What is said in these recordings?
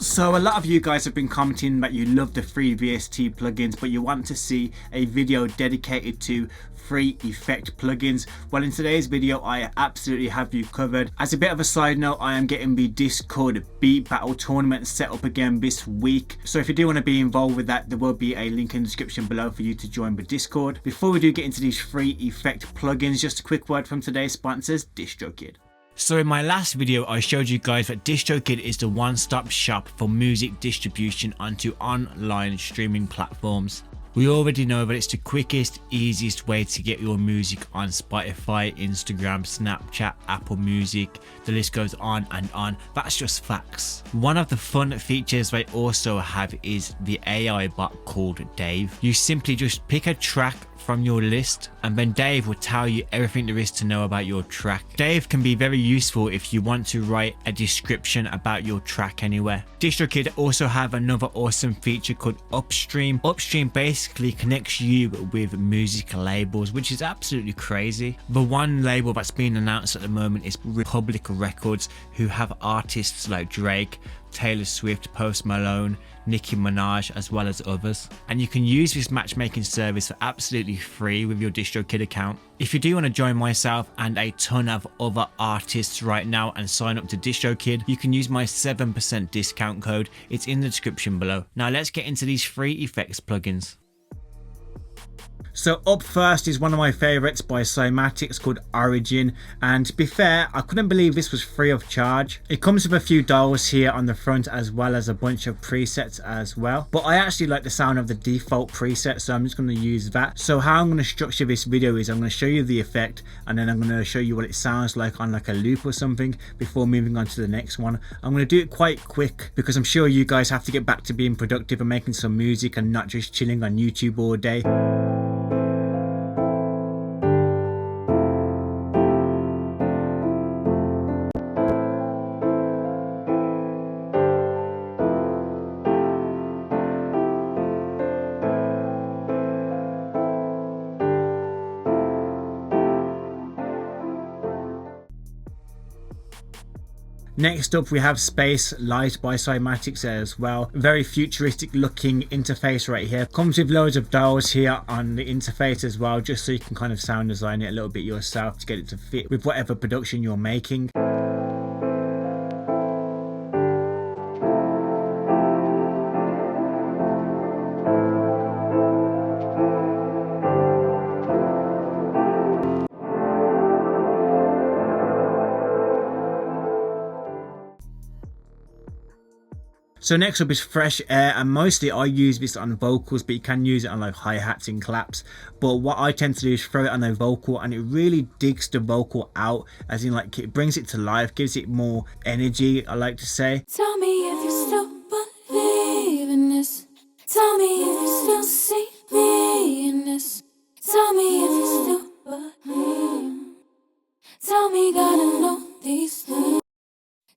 So a lot of you guys have been commenting that you love the free VST plugins, but you want to see a video dedicated to free effect plugins. Well, in today's video I absolutely have you covered. As a bit of a side note, I am getting the Discord beat battle tournament set up again this week, so if you do want to be involved with that, there will be a link in the description below for you to join the Discord. Before we do get into these free effect plugins, just a quick word from today's sponsors, DistroKid. So in my last video I showed you guys that DistroKid is the one-stop shop for music distribution onto online streaming platforms. We already know that it's the quickest, easiest way to get your music on Spotify, Instagram, Snapchat, Apple Music, the list goes on and on. That's just facts. One of the fun features they also have is the AI bot called Dave. You simply just pick a track from your list and then Dave will tell you everything there is to know about your track. Dave can be very useful if you want to write a description about your track anywhere. DistroKid also have another awesome feature called Upstream. Upstream basically connects you with music labels, which is absolutely crazy. The one label that's been announced at the moment is Republic Records, who have artists like Drake, Taylor Swift, Post Malone, Nicki Minaj, as well as others. And you can use this matchmaking service for absolutely free with your DistroKid account. If you do want to join myself and a ton of other artists right now and sign up to DistroKid, you can use my 7% discount code. It's in the description below. Now let's get into these free effects plugins. So up first is one of my favorites by Cymatics called Origin, and to be fair, I couldn't believe this was free of charge. It comes with a few dials here on the front as well as a bunch of presets as well, but I actually like the sound of the default preset, so I'm just going to use that. So how I'm going to structure this video is I'm going to show you the effect and then I'm going to show you what it sounds like on like a loop or something before moving on to the next one. I'm going to do it quite quick because I'm sure you guys have to get back to being productive and making some music and not just chilling on YouTube all day. Next up we have Space Lite by Cymatics as well. Very futuristic looking interface right here. Comes with loads of dials here on the interface as well, just so you can kind of sound design it a little bit yourself to get it to fit with whatever production you're making. So next up is Fresh Air, and mostly I use this on vocals, but you can use it on like hi-hats and claps. But what I tend to do is throw it on a vocal and it really digs the vocal out, as in like it brings it to life, gives it more energy, I like to say. Tell me if you still believe in this. Tell me if you still see me in this. Tell me if you still believe. Tell me, gotta know these things.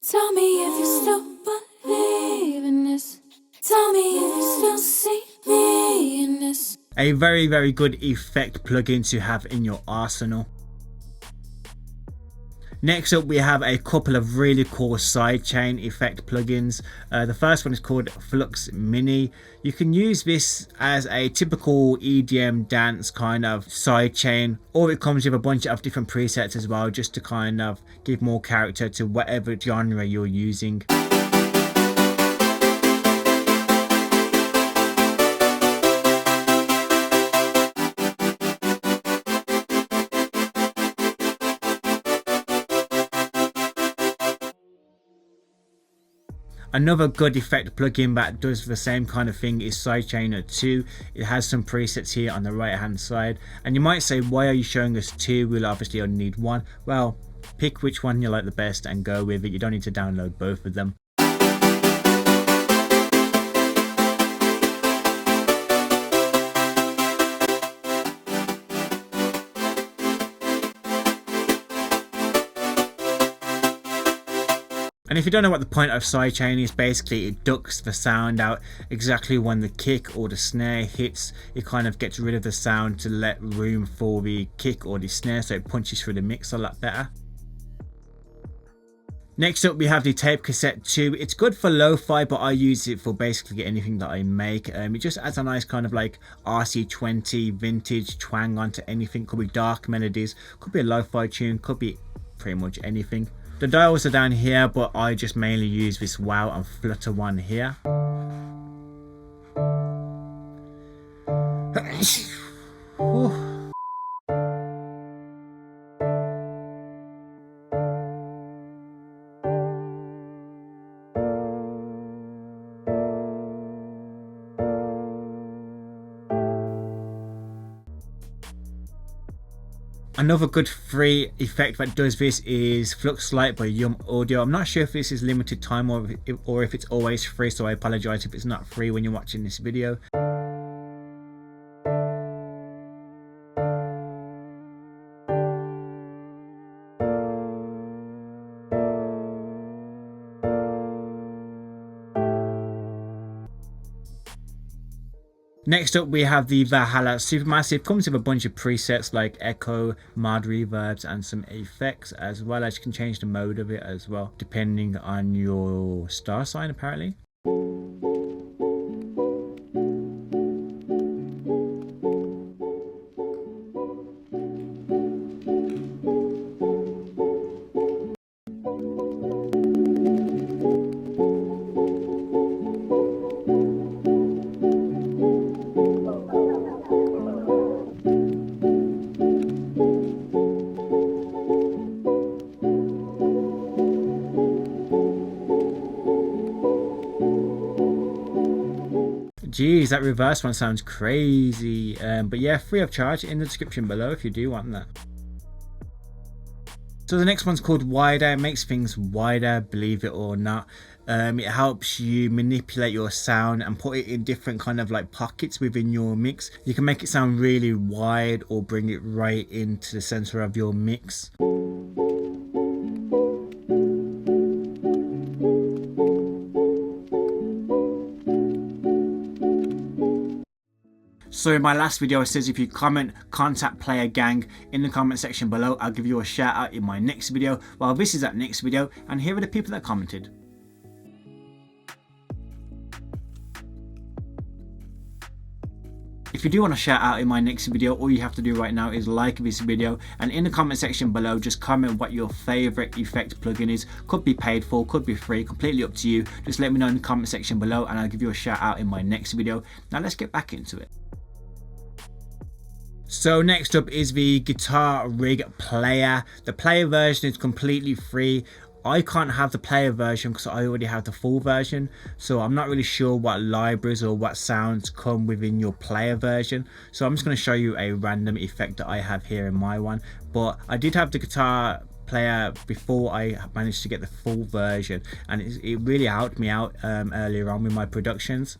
Tell me if you still believe in this. Tell me if you still see me in this. A very good effect plugin to have in your arsenal. Next up we have a couple of really cool sidechain effect plugins. The first one is called Flux Mini. You can use this as a typical EDM dance kind of sidechain, or it comes with a bunch of different presets as well, just to kind of give more character to whatever genre you're using. Another good effect plugin that does the same kind of thing is Sidechaining 2. It has some presets here on the right hand side, and you might say, why are you showing us two? We'll obviously only need one. Well, pick which one you like the best and go with it. You don't need to download both of them. And if you don't know what the point of sidechaining is, basically it ducks the sound out exactly when the kick or the snare hits. It kind of gets rid of the sound to let room for the kick or the snare, so it punches through the mix a lot better. Next up we have the Tape Cassette 2. It's good for lo-fi, but I use it for basically anything that I make. It just adds a nice kind of like RC20 vintage twang onto anything. Could be dark melodies, could be a lo-fi tune, could be pretty much anything. The dials are down here, but I just mainly use this wow and flutter one here. Another good free effect that does this is Flux Lite by Yum Audio. I'm not sure if this is limited time or if it's always free, so I apologize if it's not free when you're watching this video. Next up we have the Valhalla Supermassive. Comes with a bunch of presets like echo, mod reverbs and some effects, as well as you can change the mode of it as well depending on your star sign apparently. Jeez, that reverse one sounds crazy. But yeah, free of charge in the description below if you do want that. So the next one's called Wider. It makes things wider, believe it or not. It helps you manipulate your sound and put it in different kind of like pockets within your mix. You can make it sound really wide or bring it right into the center of your mix. So in my last video, it says if you comment contact player gang in the comment section below, I'll give you a shout out in my next video. Well, this is that next video, and here are the people that commented. If you do want to shout out in my next video, all you have to do right now is like this video, and in the comment section below just comment what your favorite effect plugin is. Could be paid for, could be free, completely up to you. Just let me know in the comment section below and I'll give you a shout out in my next video. Now let's get back into it. So next up is the Guitar Rig Player. The player version is completely free. I can't have the player version because I already have the full version, so I'm not really sure what libraries or what sounds come within your player version. So I'm just going to show you a random effect that I have here in my one, but I did have the guitar player before I managed to get the full version, and it really helped me out earlier on with my productions.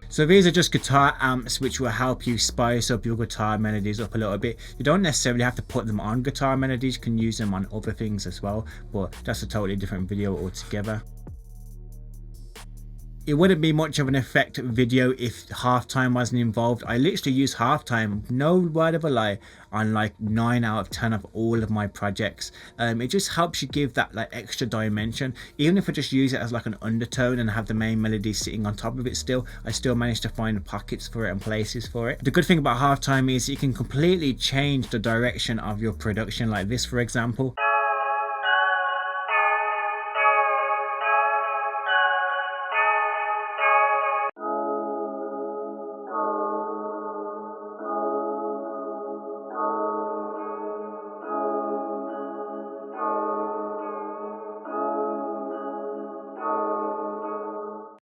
So these are just guitar amps which will help you spice up your guitar melodies up a little bit. You don't necessarily have to put them on guitar melodies, you can use them on other things as well, but that's a totally different video altogether. It wouldn't be much of an effect video if halftime wasn't involved. I literally use halftime, no word of a lie, on like 9 out of 10 of all of my projects. It just helps you give that like extra dimension. Even if I just use it as like an undertone and have the main melody sitting on top of it still, I still manage to find pockets for it and places for it. The good thing about halftime is you can completely change the direction of your production, like this for example.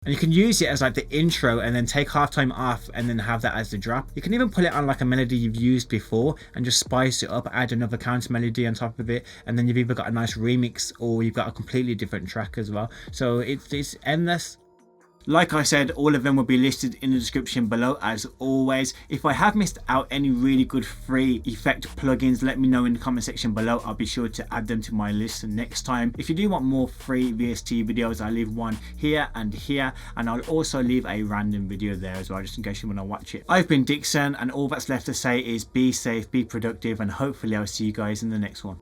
And you can use it as like the intro and then take halftime off and then have that as the drop. You can even put it on like a melody you've used before and just spice it up, add another counter melody on top of it, and then you've either got a nice remix or you've got a completely different track as well. So it's endless. Like I said, all of them will be listed in the description below as always. If I have missed out any really good free effect plugins, let me know in the comment section below. I'll be sure to add them to my list next time. If you do want more free VST videos, I'll leave one here, and I'll also leave a random video there as well, just in case you want to watch it. I've been Dixon, and all that's left to say is be safe, be productive, and hopefully I'll see you guys in the next one.